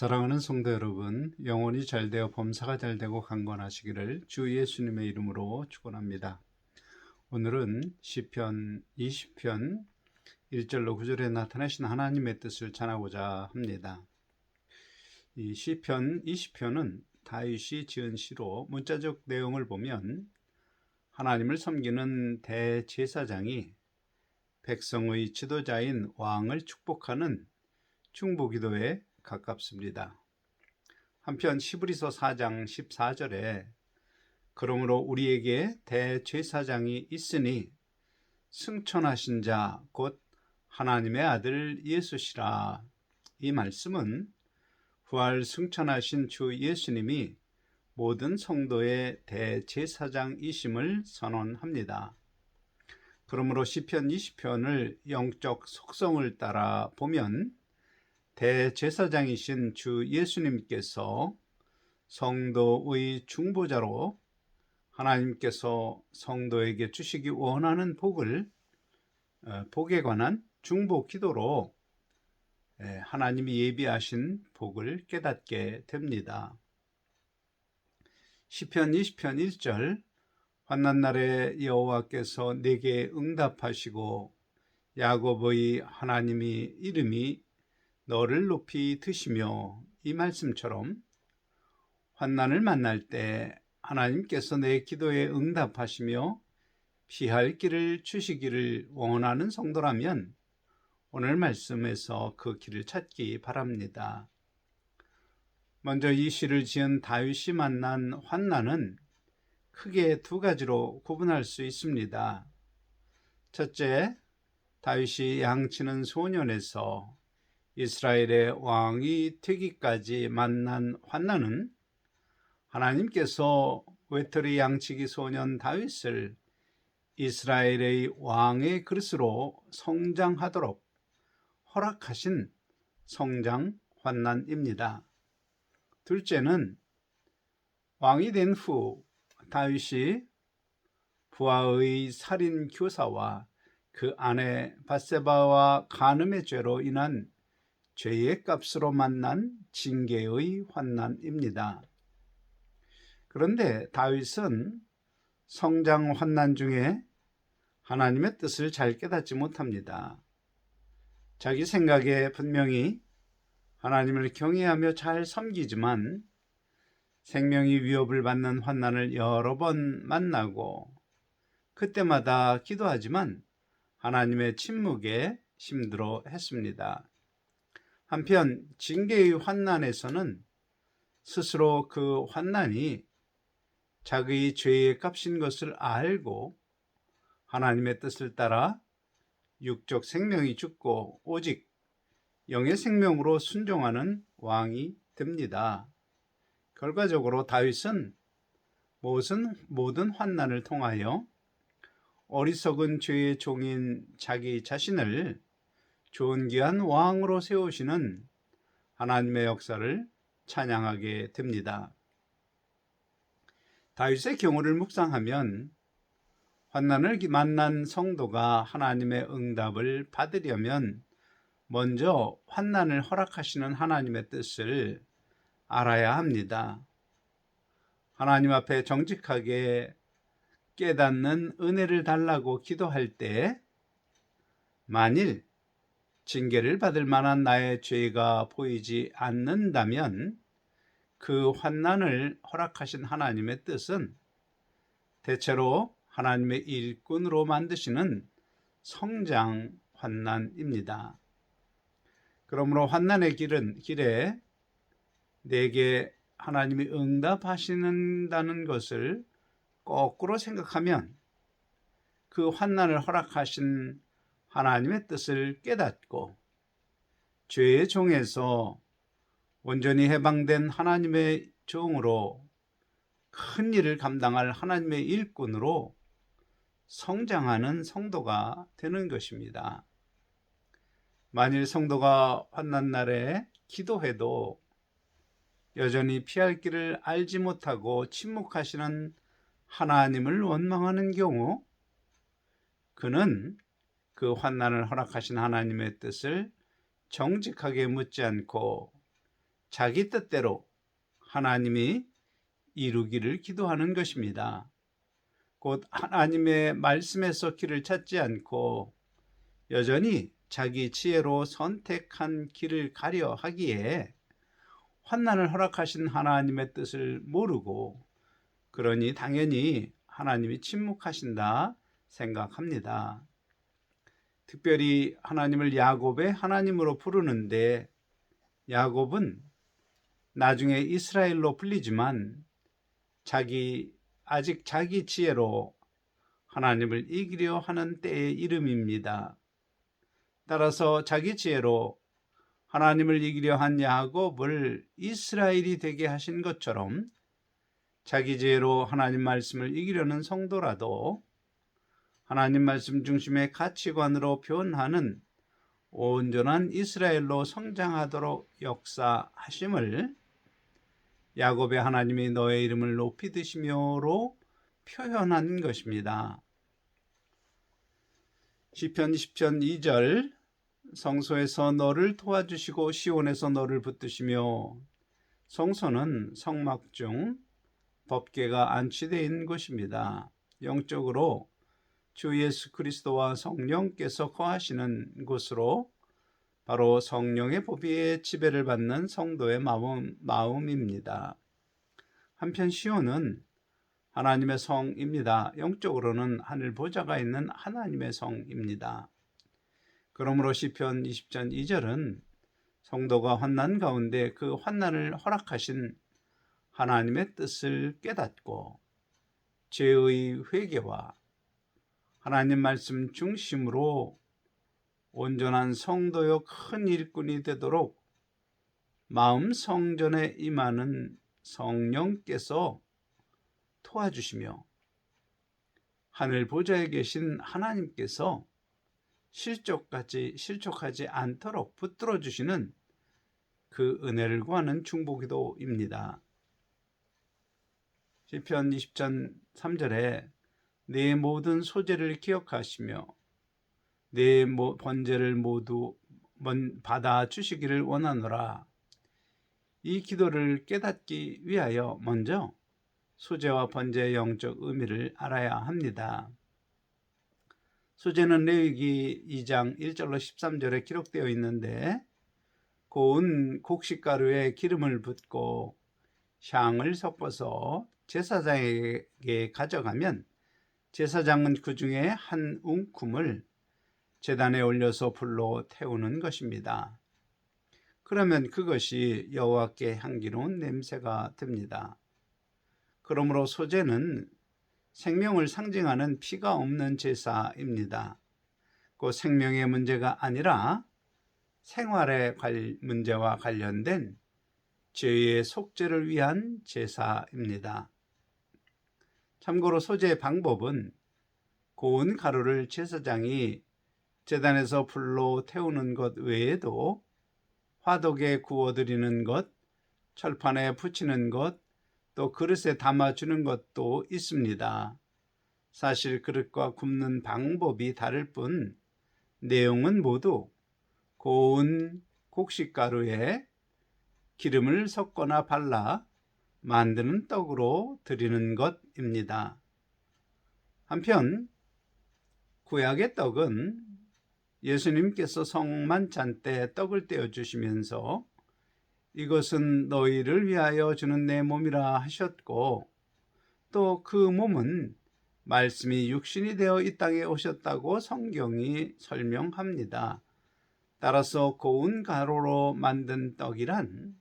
사랑하는 성도 여러분, 영혼이 잘되어 범사가 잘되고 강건하시기를 주 예수님의 이름으로 축원합니다. 오늘은 시편 20편 1절로 9절에 나타나신 하나님의 뜻을 전하고자 합니다. 이 시편 20편은 다윗이 지은 시로 문자적 내용을 보면 하나님을 섬기는 대제사장이 백성의 지도자인 왕을 축복하는 중보기도에 가깝습니다. 한편 히브리서 4장 14절에 그러므로 우리에게 대제사장이 있으니 승천하신 자 곧 하나님의 아들 예수시라. 이 말씀은 부활 승천하신 주 예수님이 모든 성도의 대제사장이심을 선언합니다. 그러므로 시편 20편을 영적 속성을 따라 보면 대제사장이신 주 예수님께서 성도의 중보자로 하나님께서 성도에게 주시기 원하는 복에 관한 중보 기도로 하나님이 예비하신 복을 깨닫게 됩니다. 시편 20편 1절 환난 날에 여호와께서 내게 응답하시고 야곱의 하나님이 이름이 너를 높이 드시며, 이 말씀처럼 환난을 만날 때 하나님께서 내 기도에 응답하시며 피할 길을 주시기를 원하는 성도라면 오늘 말씀에서 그 길을 찾기 바랍니다. 먼저 이 시를 지은 다윗이 만난 환난은 크게 두 가지로 구분할 수 있습니다. 첫째, 다윗이 양치는 소년에서 이스라엘의 왕이 되기까지 만난 환난은 하나님께서 외톨이 양치기 소년 다윗을 이스라엘의 왕의 그릇으로 성장하도록 허락하신 성장 환난입니다. 둘째는 왕이 된 후 다윗이 부하의 살인 교사와 그 아내 밧세바와 간음의 죄로 인한 죄의 값으로 만난 징계의 환난입니다. 그런데 다윗은 성장 환난 중에 하나님의 뜻을 잘 깨닫지 못합니다. 자기 생각에 분명히 하나님을 경외하며 잘 섬기지만 생명이 위협을 받는 환난을 여러 번 만나고 그때마다 기도하지만 하나님의 침묵에 힘들어 했습니다. 한편 징계의 환난에서는 스스로 그 환난이 자기의 죄의 값인 것을 알고 하나님의 뜻을 따라 육적 생명이 죽고 오직 영의 생명으로 순종하는 왕이 됩니다. 결과적으로 다윗은 모든 환난을 통하여 어리석은 죄의 종인 자기 자신을 존귀한 왕으로 세우시는 하나님의 역사를 찬양하게 됩니다. 다윗의 경우를 묵상하면 환난을 만난 성도가 하나님의 응답을 받으려면 먼저 환난을 허락하시는 하나님의 뜻을 알아야 합니다. 하나님 앞에 정직하게 깨닫는 은혜를 달라고 기도할 때 만일 징계를 받을 만한 나의 죄가 보이지 않는다면 그 환난을 허락하신 하나님의 뜻은 대체로 하나님의 일꾼으로 만드시는 성장 환난입니다. 그러므로 환난의 길에 내게 하나님이 응답하신다는 것을 거꾸로 생각하면 그 환난을 허락하신 하나님의 뜻을 깨닫고 죄의 종에서 온전히 해방된 하나님의 종으로 큰 일을 감당할 하나님의 일꾼으로 성장하는 성도가 되는 것입니다. 만일 성도가 환난 날에 기도해도 여전히 피할 길을 알지 못하고 침묵하시는 하나님을 원망하는 경우 그는 그 환난을 허락하신 하나님의 뜻을 정직하게 묻지 않고 자기 뜻대로 하나님이 이루기를 기도하는 것입니다. 곧 하나님의 말씀에서 길을 찾지 않고 여전히 자기 지혜로 선택한 길을 가려 하기에 환난을 허락하신 하나님의 뜻을 모르고, 그러니 당연히 하나님이 침묵하신다 생각합니다. 특별히 하나님을 야곱의 하나님으로 부르는데, 야곱은 나중에 이스라엘로 불리지만 아직 자기 지혜로 하나님을 이기려 하는 때의 이름입니다. 따라서 자기 지혜로 하나님을 이기려 한 야곱을 이스라엘이 되게 하신 것처럼 자기 지혜로 하나님 말씀을 이기려는 성도라도 하나님 말씀 중심의 가치관으로 변하는 온전한 이스라엘로 성장하도록 역사하심을 야곱의 하나님이 너의 이름을 높이 드시며로 표현한 것입니다. 시편 20편 2절, 성소에서 너를 도와주시고 시온에서 너를 붙드시며. 성소는 성막 중 법궤가 안치되어 있는 곳입니다. 영적으로 주 예수 그리스도와 성령께서 거하시는 곳으로 바로 성령의 보배의 지배를 받는 성도의 마음입니다. 한편 시온은 하나님의 성입니다. 영적으로는 하늘 보좌가 있는 하나님의 성입니다. 그러므로 시편 20편 2절은 성도가 환난 가운데 그 환난을 허락하신 하나님의 뜻을 깨닫고 죄의 회개와 하나님 말씀 중심으로 온전한 성도요 큰 일꾼이 되도록 마음 성전에 임하는 성령께서 도와주시며 하늘 보좌에 계신 하나님께서 실족하지 않도록 붙들어 주시는 그 은혜를 구하는 중보기도입니다. 시편 20편 3절에 내 모든 소재를 기억하시며 내 번제를 모두 받아 주시기를 원하노라. 이 기도를 깨닫기 위하여 먼저 소제와 번제의 영적 의미를 알아야 합니다. 소제는 레위기 2장 1절로 13절에 기록되어 있는데, 고운 곡식가루에 기름을 붓고 향을 섞어서 제사장에게 가져가면 제사장은 그 중에 한 움큼을 제단에 올려서 불로 태우는 것입니다. 그러면 그것이 여호와께 향기로운 냄새가 됩니다. 그러므로 소제는 생명을 상징하는 피가 없는 제사입니다. 그 생명의 문제가 아니라 생활의 문제와 관련된 죄의 속죄를 위한 제사입니다. 참고로 소제의 방법은 고운 가루를 제사장이 제단에서 불로 태우는 것 외에도 화덕에 구워드리는 것, 철판에 붙이는 것, 또 그릇에 담아주는 것도 있습니다. 사실 그릇과 굽는 방법이 다를 뿐 내용은 모두 고운 곡식가루에 기름을 섞거나 발라 만드는 떡으로 드리는 것입니다. 한편 구약의 떡은 예수님께서 성만찬 때 떡을 떼어주시면서 이것은 너희를 위하여 주는 내 몸이라 하셨고, 또 그 몸은 말씀이 육신이 되어 이 땅에 오셨다고 성경이 설명합니다. 따라서 고운 가루로 만든 떡이란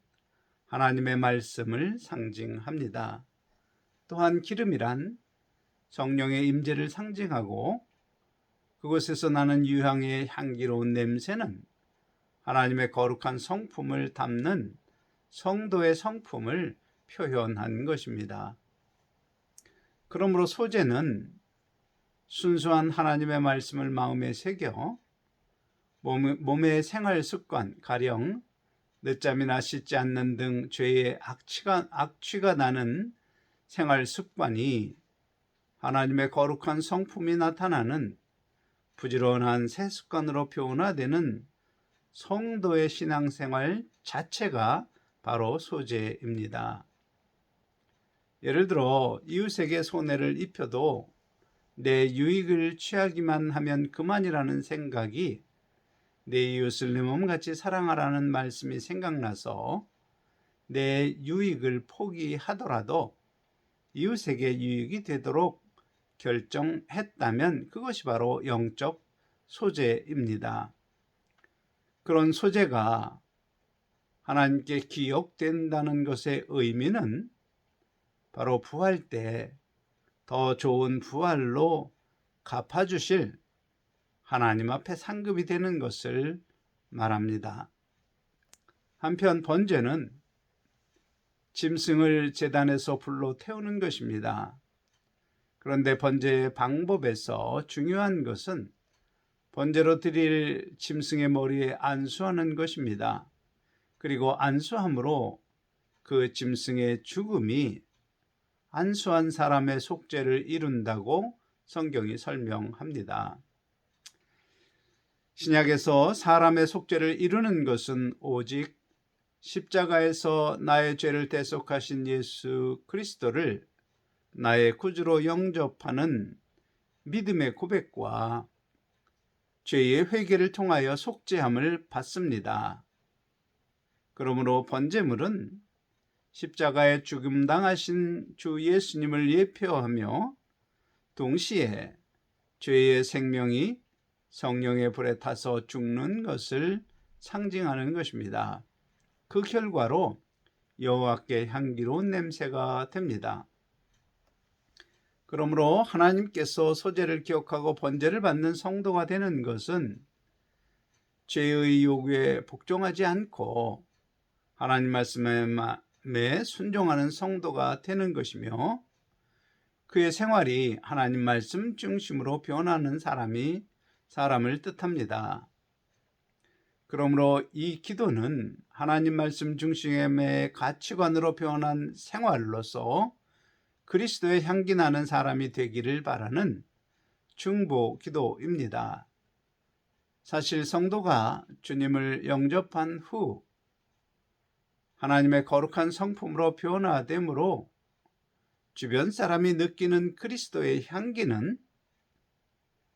하나님의 말씀을 상징합니다. 또한 기름이란 성령의 임재를 상징하고, 그곳에서 나는 유향의 향기로운 냄새는 하나님의 거룩한 성품을 담는 성도의 성품을 표현한 것입니다. 그러므로 소제는 순수한 하나님의 말씀을 마음에 새겨 몸의 생활 습관, 가령 늦잠이나 씻지 않는 등 죄의 악취가 나는 생활 습관이 하나님의 거룩한 성품이 나타나는 부지런한 새 습관으로 변화되는 성도의 신앙생활 자체가 바로 소재입니다. 예를 들어 이웃에게 손해를 입혀도 내 유익을 취하기만 하면 그만이라는 생각이 내 이웃을 내 몸같이 사랑하라는 말씀이 생각나서 내 유익을 포기하더라도 이웃에게 유익이 되도록 결정했다면 그것이 바로 영적 소재입니다. 그런 소재가 하나님께 기억된다는 것의 의미는 바로 부활 때 더 좋은 부활로 갚아주실 하나님 앞에 상급이 되는 것을 말합니다. 한편 번제는 짐승을 제단에서 불로 태우는 것입니다. 그런데 번제의 방법에서 중요한 것은 번제로 드릴 짐승의 머리에 안수하는 것입니다. 그리고 안수함으로 그 짐승의 죽음이 안수한 사람의 속죄를 이룬다고 성경이 설명합니다. 신약에서 사람의 속죄를 이루는 것은 오직 십자가에서 나의 죄를 대속하신 예수 그리스도를 나의 구주로 영접하는 믿음의 고백과 죄의 회개를 통하여 속죄함을 받습니다. 그러므로 번제물은 십자가에 죽음당하신 주 예수님을 예표하며 동시에 죄의 생명이 성령의 불에 타서 죽는 것을 상징하는 것입니다. 그 결과로 여호와께 향기로운 냄새가 됩니다. 그러므로 하나님께서 소재를 기억하고 번제를 받는 성도가 되는 것은 죄의 요구에 복종하지 않고 하나님 말씀에 순종하는 성도가 되는 것이며 그의 생활이 하나님 말씀 중심으로 변하는 사람을 뜻합니다. 그러므로 이 기도는 하나님 말씀 중심의 가치관으로 변한 생활로서 그리스도의 향기 나는 사람이 되기를 바라는 중보 기도입니다. 사실 성도가 주님을 영접한 후 하나님의 거룩한 성품으로 변화되므로 주변 사람이 느끼는 그리스도의 향기는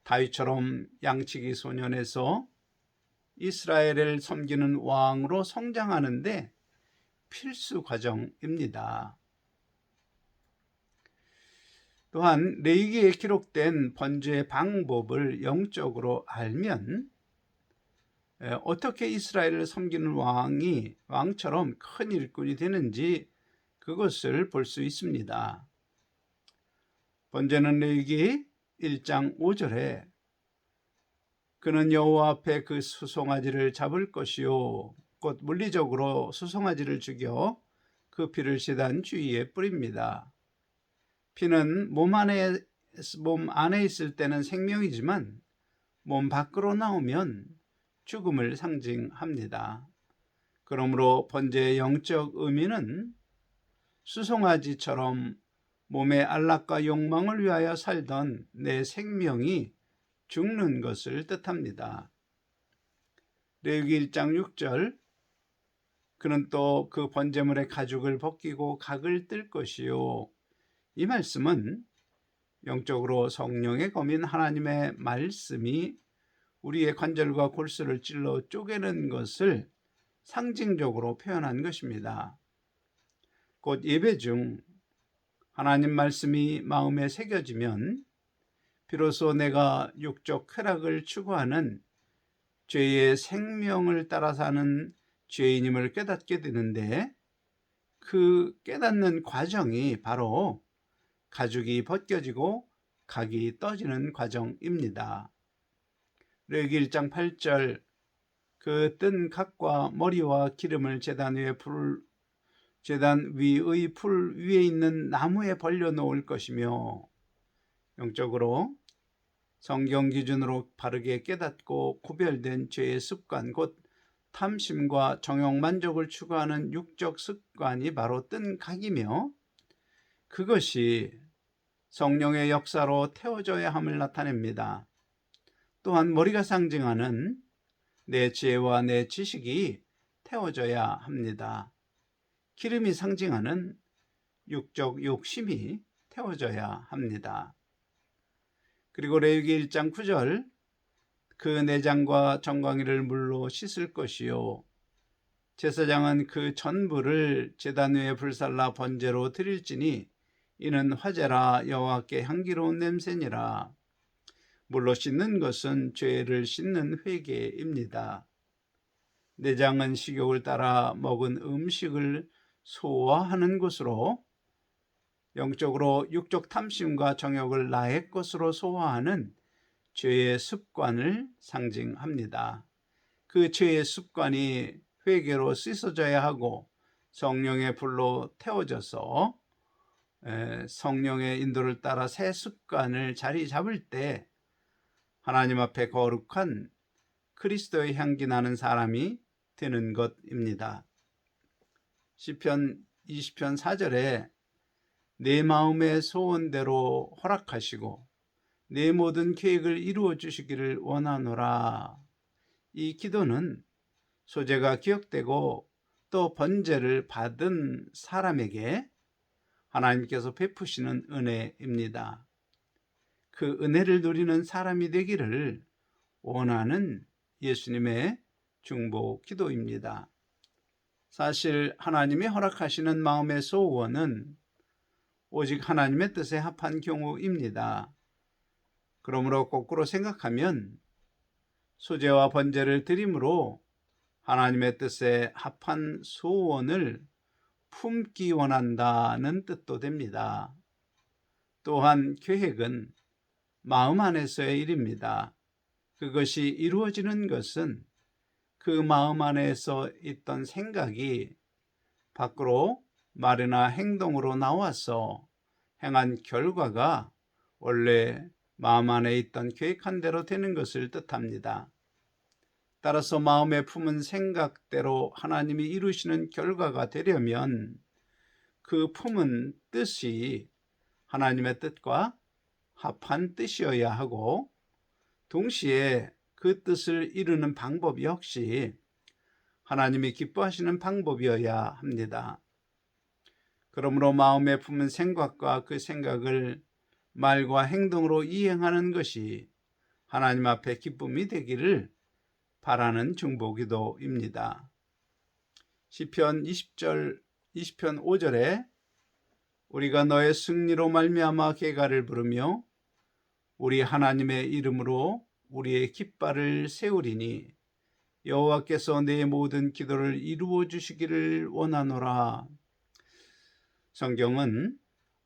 다윗처럼 양치기 소년에서 이스라엘을 섬기는 왕으로 성장하는데 필수 과정입니다. 또한 레위기에 기록된 번제의 방법을 영적으로 알면 어떻게 이스라엘을 섬기는 왕처럼 큰 일꾼이 되는지 그것을 볼 수 있습니다. 번제는 레위기 1장 5절에 그는 여호와 앞에 그 수송아지를 잡을 것이요 곧 물리적으로 수송아지를 죽여 그 피를 제단 주위에 뿌립니다. 피는 몸 안에 있을 때는 생명이지만 몸 밖으로 나오면 죽음을 상징합니다. 그러므로 번제의 영적 의미는 수송아지처럼 몸의 안락과 욕망을 위하여 살던 내 생명이 죽는 것을 뜻합니다. 레위기 1장 6절 그는 또 그 번제물의 가죽을 벗기고 각을 뜰 것이요. 이 말씀은 영적으로 성령의 검인 하나님의 말씀이 우리의 관절과 골수를 찔러 쪼개는 것을 상징적으로 표현한 것입니다. 곧 예배 중 하나님 말씀이 마음에 새겨지면 비로소 내가 육적 쾌락을 추구하는 죄의 생명을 따라 사는 죄인임을 깨닫게 되는데 그 깨닫는 과정이 바로 가죽이 벗겨지고 각이 떠지는 과정입니다. 레위기 1장 8절 그 뜬 각과 머리와 기름을 제단 위의 풀 위에 있는 나무에 벌려 놓을 것이며 영적으로 성경 기준으로 바르게 깨닫고 구별된 죄의 습관 곧 탐심과 정욕 만족을 추구하는 육적 습관이 바로 뜬 각이며 그것이 성령의 역사로 태워져야 함을 나타냅니다. 또한 머리가 상징하는 내 지혜와 내 지식이 태워져야 합니다. 기름이 상징하는 육적 욕심이 태워져야 합니다. 그리고 레위기 1장 9절 그 내장과 정강이를 물로 씻을 것이요 제사장은 그 전부를 제단 위에 불살라 번제로 드릴지니 이는 화제라 여호와께 향기로운 냄새니라. 물로 씻는 것은 죄를 씻는 회개입니다. 내장은 식욕을 따라 먹은 음식을 소화하는 것으로 영적으로 육적 탐심과 정욕을 나의 것으로 소화하는 죄의 습관을 상징합니다. 그 죄의 습관이 회개로 씻어져야 하고 성령의 불로 태워져서 성령의 인도를 따라 새 습관을 자리 잡을 때 하나님 앞에 거룩한 그리스도의 향기 나는 사람이 되는 것입니다. 시편 20편 4절에 내 마음의 소원대로 허락하시고 내 모든 계획을 이루어 주시기를 원하노라. 이 기도는 소재가 기억되고 또 번제를 받은 사람에게 하나님께서 베푸시는 은혜입니다. 그 은혜를 누리는 사람이 되기를 원하는 예수님의 중보 기도입니다. 사실 하나님이 허락하시는 마음의 소원은 오직 하나님의 뜻에 합한 경우입니다. 그러므로 거꾸로 생각하면 소제와 번제를 드림으로 하나님의 뜻에 합한 소원을 품기 원한다는 뜻도 됩니다. 또한 계획은 마음 안에서의 일입니다. 그것이 이루어지는 것은 그 마음 안에서 있던 생각이 밖으로 말이나 행동으로 나와서 행한 결과가 원래 마음 안에 있던 계획한 대로 되는 것을 뜻합니다. 따라서 마음에 품은 생각대로 하나님이 이루시는 결과가 되려면 그 품은 뜻이 하나님의 뜻과 합한 뜻이어야 하고 동시에 그 뜻을 이루는 방법 역시 하나님이 기뻐하시는 방법이어야 합니다. 그러므로 마음에 품은 생각과 그 생각을 말과 행동으로 이행하는 것이 하나님 앞에 기쁨이 되기를 바라는 중보기도입니다. 시편 20편 5절에 우리가 너의 승리로 말미암아 계가를 부르며 우리 하나님의 이름으로 우리의 깃발을 세우리니 여호와께서 내 모든 기도를 이루어 주시기를 원하노라. 성경은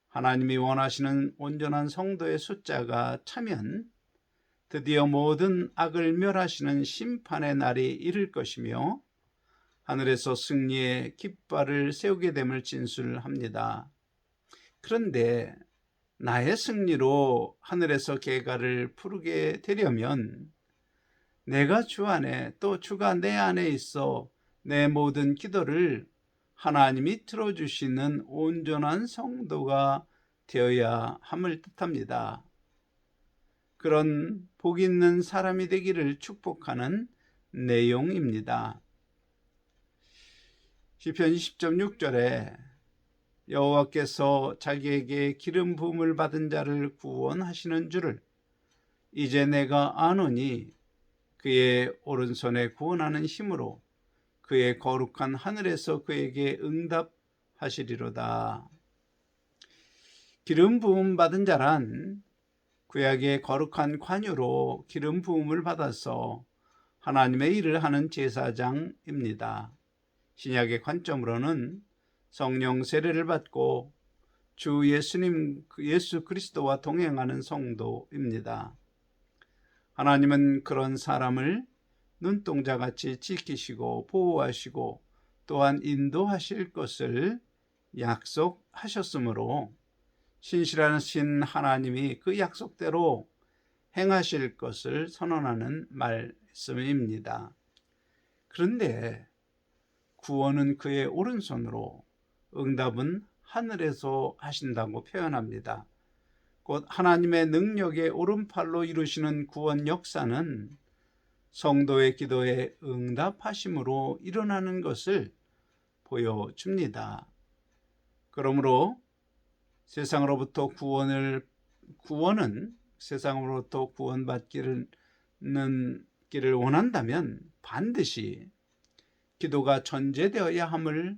하나님이 원하시는 온전한 성도의 숫자가 차면 드디어 모든 악을 멸하시는 심판의 날이 이를 것이며 하늘에서 승리의 깃발을 세우게 됨을 진술합니다. 그런데 나의 승리로 하늘에서 계가를 부르게 되려면 내가 주 안에 또 주가 내 안에 있어 내 모든 기도를 하나님이 들어주시는 온전한 성도가 되어야 함을 뜻합니다. 그런 복 있는 사람이 되기를 축복하는 내용입니다. 시편 20.6절에 여호와께서 자기에게 기름 부음을 받은 자를 구원하시는 줄을 이제 내가 아노니 그의 오른손에 구원하는 힘으로 그의 거룩한 하늘에서 그에게 응답하시리로다. 기름 부음 받은 자란 구약의 거룩한 관유로 기름 부음을 받아서 하나님의 일을 하는 제사장입니다. 신약의 관점으로는 성령 세례를 받고 주 예수 그리스도와 동행하는 성도입니다. 하나님은 그런 사람을 눈동자같이 지키시고 보호하시고 또한 인도하실 것을 약속하셨으므로 신실하신 하나님이 그 약속대로 행하실 것을 선언하는 말씀입니다. 그런데 구원은 그의 오른손으로, 응답은 하늘에서 하신다고 표현합니다. 곧 하나님의 능력의 오른팔로 이루시는 구원 역사는 성도의 기도에 응답하심으로 일어나는 것을 보여줍니다. 그러므로 세상으로부터 구원받기를 원한다면 반드시 기도가 전제되어야 함을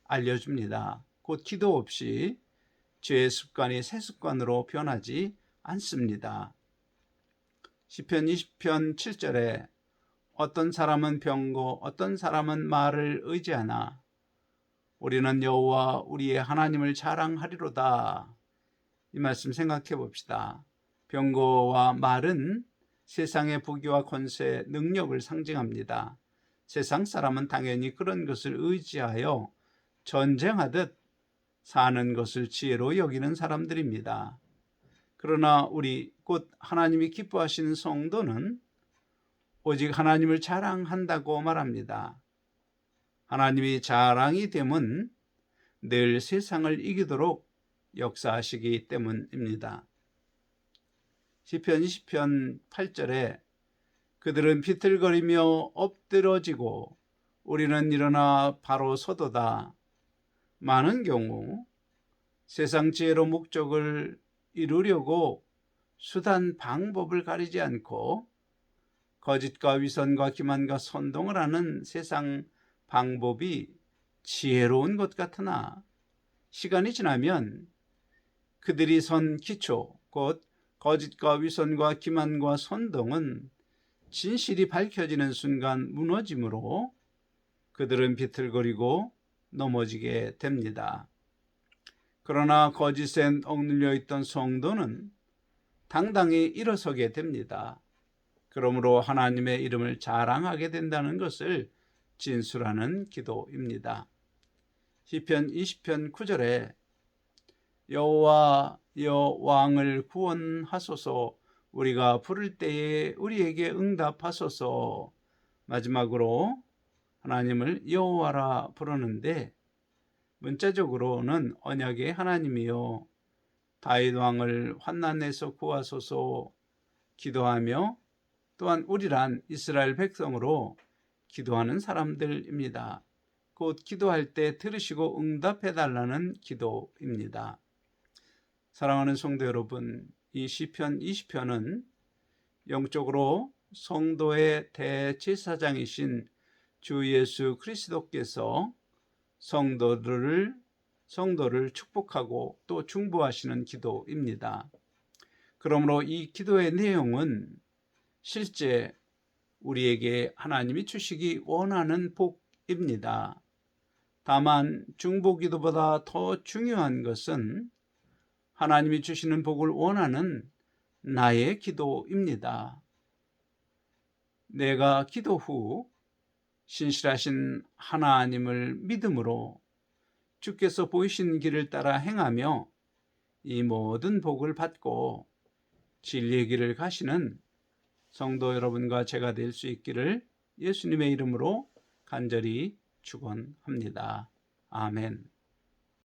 알려줍니다. 곧 기도 없이 죄의 습관이 새 습관으로 변하지 않습니다. 시편 20편 7절에 어떤 사람은 병고 어떤 사람은 말을 의지하나 우리는 여호와 우리의 하나님을 자랑하리로다. 이 말씀 생각해 봅시다. 병거와 말은 세상의 부귀와 권세, 능력을 상징합니다. 세상 사람은 당연히 그런 것을 의지하여 전쟁하듯 사는 것을 지혜로 여기는 사람들입니다. 그러나 우리 곧 하나님이 기뻐하시는 성도는 오직 하나님을 자랑한다고 말합니다. 하나님이 자랑이 되면 늘 세상을 이기도록 역사하시기 때문입니다. 시편 20편 8절에 그들은 비틀거리며 엎드러지고 우리는 일어나 바로 서도다. 많은 경우 세상 지혜로 목적을 이루려고 수단 방법을 가리지 않고 거짓과 위선과 기만과 선동을 하는 세상 방법이 지혜로운 것 같으나 시간이 지나면 그들이 선 기초, 곧 거짓과 위선과 기만과 선동은 진실이 밝혀지는 순간 무너짐으로 그들은 비틀거리고 넘어지게 됩니다. 그러나 거짓에 억눌려 있던 성도는 당당히 일어서게 됩니다. 그러므로 하나님의 이름을 자랑하게 된다는 것을 진술하는 기도입니다. 시편 20편 9절에 여호와 왕을 구원하소서 우리가 부를 때에 우리에게 응답하소서. 마지막으로 하나님을 여호와라 부르는데 문자적으로는 언약의 하나님이여 다윗 왕을 환난에서 구하소서 기도하며 또한 우리란 이스라엘 백성으로 기도하는 사람들입니다. 곧 기도할 때 들으시고 응답해달라는 기도입니다. 사랑하는 성도 여러분, 이 시편 20편은 영적으로 성도의 대제사장이신 주 예수 그리스도께서 성도를 축복하고 또 중보하시는 기도입니다. 그러므로 이 기도의 내용은 실제 우리에게 하나님이 주시기 원하는 복입니다. 다만 중보기도보다 더 중요한 것은 하나님이 주시는 복을 원하는 나의 기도입니다. 내가 기도 후 신실하신 하나님을 믿음으로 주께서 보이신 길을 따라 행하며 이 모든 복을 받고 진리의 길을 가시는 성도 여러분과 제가 될 수 있기를 예수님의 이름으로 간절히 축원합니다. 아멘.